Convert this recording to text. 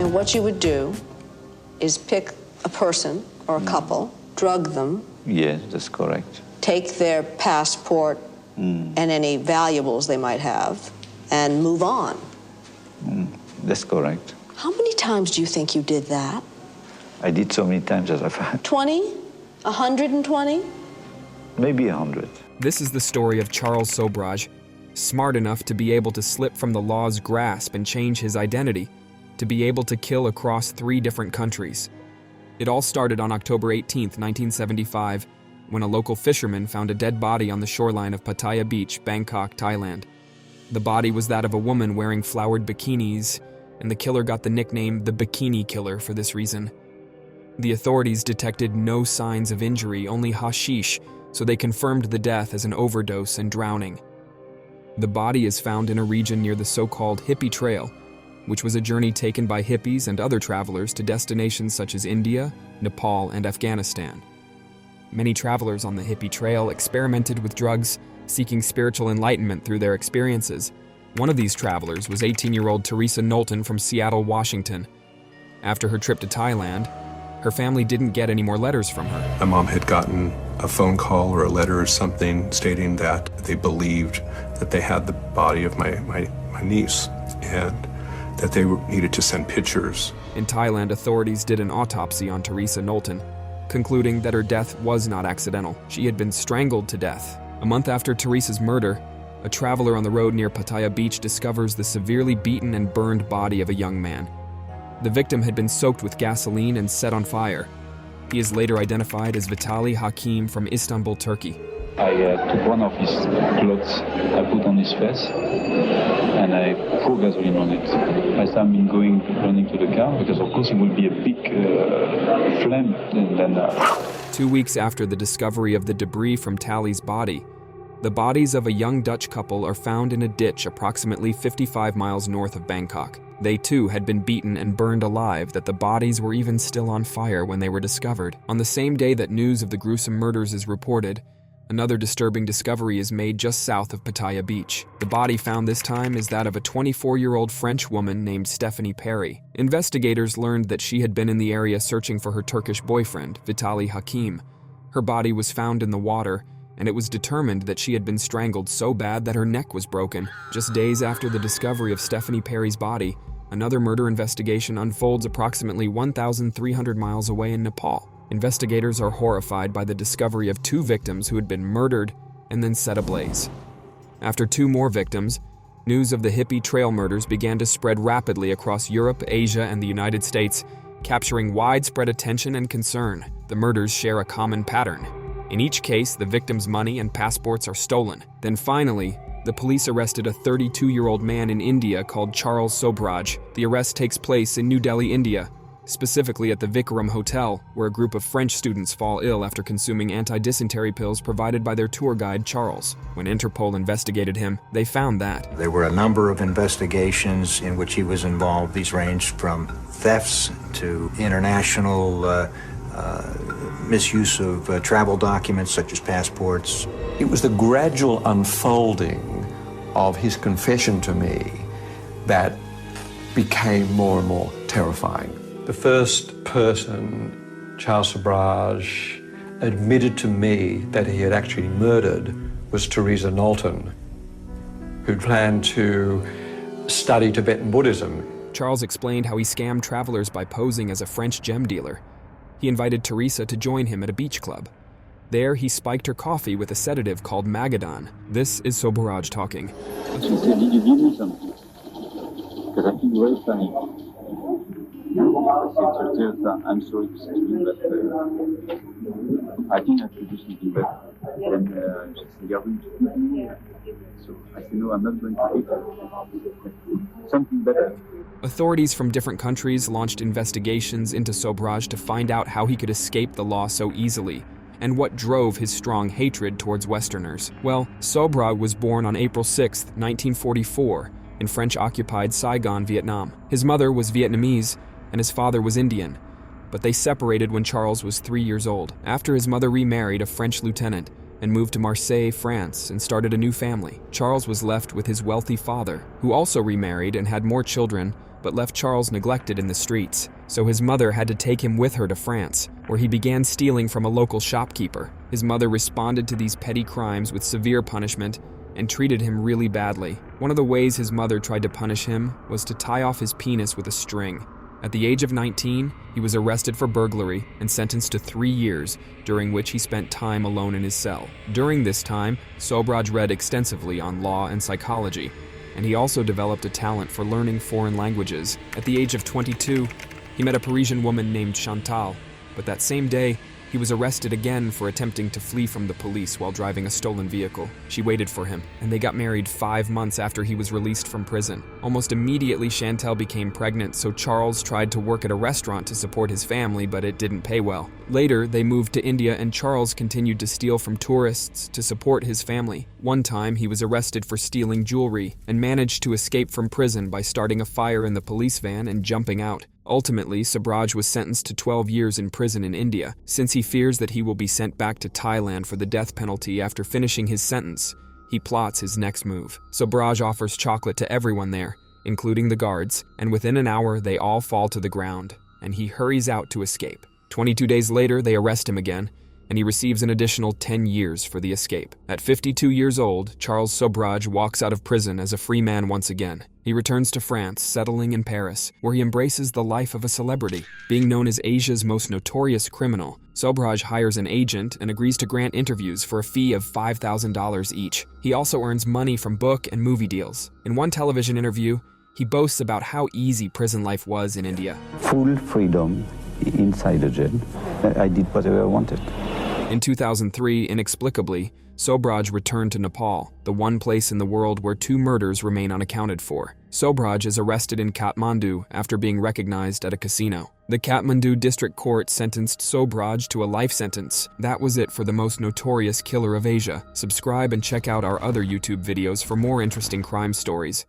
And what you would do is pick a person or a couple, drug them. Yes, that's correct. Take their passport and any valuables they might have and move on. That's correct. How many times do you think you did that? I did so many times as I've had. 20? 120? Maybe 100. This is the story of Charles Sobhraj, smart enough to be able to slip from the law's grasp and change his identity, to be able to kill across 3 different countries. It all started on October 18, 1975, when a local fisherman found a dead body on the shoreline of Pattaya Beach, Bangkok, Thailand. The body was that of a woman wearing flowered bikinis, and the killer got the nickname the Bikini Killer for this reason. The authorities detected no signs of injury, only hashish, so they confirmed the death as an overdose and drowning. The body is found in a region near the so-called Hippie Trail, which was a journey taken by hippies and other travelers to destinations such as India, Nepal, and Afghanistan. Many travelers on the Hippie Trail experimented with drugs, seeking spiritual enlightenment through their experiences. One of these travelers was 18-year-old Teresa Knowlton from Seattle, Washington. After her trip to Thailand, her family didn't get any more letters from her. My mom had gotten a phone call or a letter or something stating that they believed that they had the body of my niece and that they needed to send pictures. In Thailand, authorities did an autopsy on Teresa Knowlton, concluding that her death was not accidental. She had been strangled to death. A month after Teresa's murder, a traveler on the road near Pattaya Beach discovers the severely beaten and burned body of a young man. The victim had been soaked with gasoline and set on fire. He is later identified as Vitaly Hakim from Istanbul, Turkey. I took one of his clothes, I put on his face, and I poured gasoline on it. I started running to the car, because of course it would be a big flame. And then, 2 weeks after the discovery of the debris from Tally's body, the bodies of a young Dutch couple are found in a ditch approximately 55 miles north of Bangkok. They too had been beaten and burned alive, that the bodies were even still on fire when they were discovered. On the same day that news of the gruesome murders is reported, another disturbing discovery is made just south of Pattaya Beach. The body found this time is that of a 24-year-old French woman named Stephanie Perry. Investigators learned that she had been in the area searching for her Turkish boyfriend, Vitaly Hakim. Her body was found in the water, and it was determined that she had been strangled so bad that her neck was broken. Just days after the discovery of Stephanie Perry's body, another murder investigation unfolds approximately 1,300 miles away in Nepal. Investigators are horrified by the discovery of 2 victims who had been murdered and then set ablaze. After 2 more victims, news of the Hippie Trail murders began to spread rapidly across Europe, Asia, and the United States, capturing widespread attention and concern. The murders share a common pattern. In each case, the victims' money and passports are stolen. Then finally, the police arrested a 32-year-old man in India called Charles Sobhraj. The arrest takes place in New Delhi, India, specifically at the Vikram Hotel, where a group of French students fall ill after consuming anti-dysentery pills provided by their tour guide, Charles. When Interpol investigated him, they found that there were a number of investigations in which he was involved. These ranged from thefts to international misuse of travel documents such as passports. It was the gradual unfolding of his confession to me that became more and more terrifying. The first person, Charles Sobhraj, admitted to me that he had actually murdered was Teresa Knowlton, who planned to study Tibetan Buddhism. Charles explained how he scammed travelers by posing as a French gem dealer. He invited Teresa to join him at a beach club. There, he spiked her coffee with a sedative called Magadan. This is Sobhraj talking. she said, "Did you give me something? Because I think you're very funny." I said, "Teresa, I'm sorry to say to you, but I think I should do something better." And she said, "You're going to." So I said, "No, I'm not going to do something better." Authorities from different countries launched investigations into Sobhraj to find out how he could escape the law so easily, and what drove his strong hatred towards Westerners. Well, Sobhraj was born on April 6, 1944, in French-occupied Saigon, Vietnam. His mother was Vietnamese, and his father was Indian, but they separated when Charles was 3 years old. After his mother remarried a French lieutenant, and moved to Marseille, France, and started a new family. Charles was left with his wealthy father, who also remarried and had more children, but left Charles neglected in the streets. So his mother had to take him with her to France, where he began stealing from a local shopkeeper. His mother responded to these petty crimes with severe punishment and treated him really badly. One of the ways his mother tried to punish him was to tie off his penis with a string. At the age of 19, he was arrested for burglary and sentenced to 3 years, during which he spent time alone in his cell. During this time, Sobhraj read extensively on law and psychology, and he also developed a talent for learning foreign languages. At the age of 22, he met a Parisian woman named Chantal, but that same day, he was arrested again for attempting to flee from the police while driving a stolen vehicle. She waited for him, and they got married 5 months after he was released from prison. Almost immediately, Chantal became pregnant, so Charles tried to work at a restaurant to support his family, but it didn't pay well. Later, they moved to India, and Charles continued to steal from tourists to support his family. One time, he was arrested for stealing jewelry and managed to escape from prison by starting a fire in the police van and jumping out. Ultimately, Sobhraj was sentenced to 12 years in prison in India, since he fears that he will be sent back to Thailand for the death penalty after finishing his sentence. He plots his next move. Sobhraj offers chocolate to everyone there, including the guards, and within an hour they all fall to the ground, and he hurries out to escape. 22 days later, they arrest him again, and he receives an additional 10 years for the escape. At 52 years old, Charles Sobhraj walks out of prison as a free man once again. He returns to France, settling in Paris, where he embraces the life of a celebrity. Being known as Asia's most notorious criminal, Sobhraj hires an agent and agrees to grant interviews for a fee of $5,000 each. He also earns money from book and movie deals. In one television interview, he boasts about how easy prison life was in India. Full freedom inside the jail. I did whatever I wanted. In 2003, inexplicably, Sobhraj returned to Nepal, the one place in the world where 2 murders remain unaccounted for. Sobhraj is arrested in Kathmandu after being recognized at a casino. The Kathmandu District Court sentenced Sobhraj to a life sentence. That was it for the most notorious killer of Asia. Subscribe and check out our other YouTube videos for more interesting crime stories.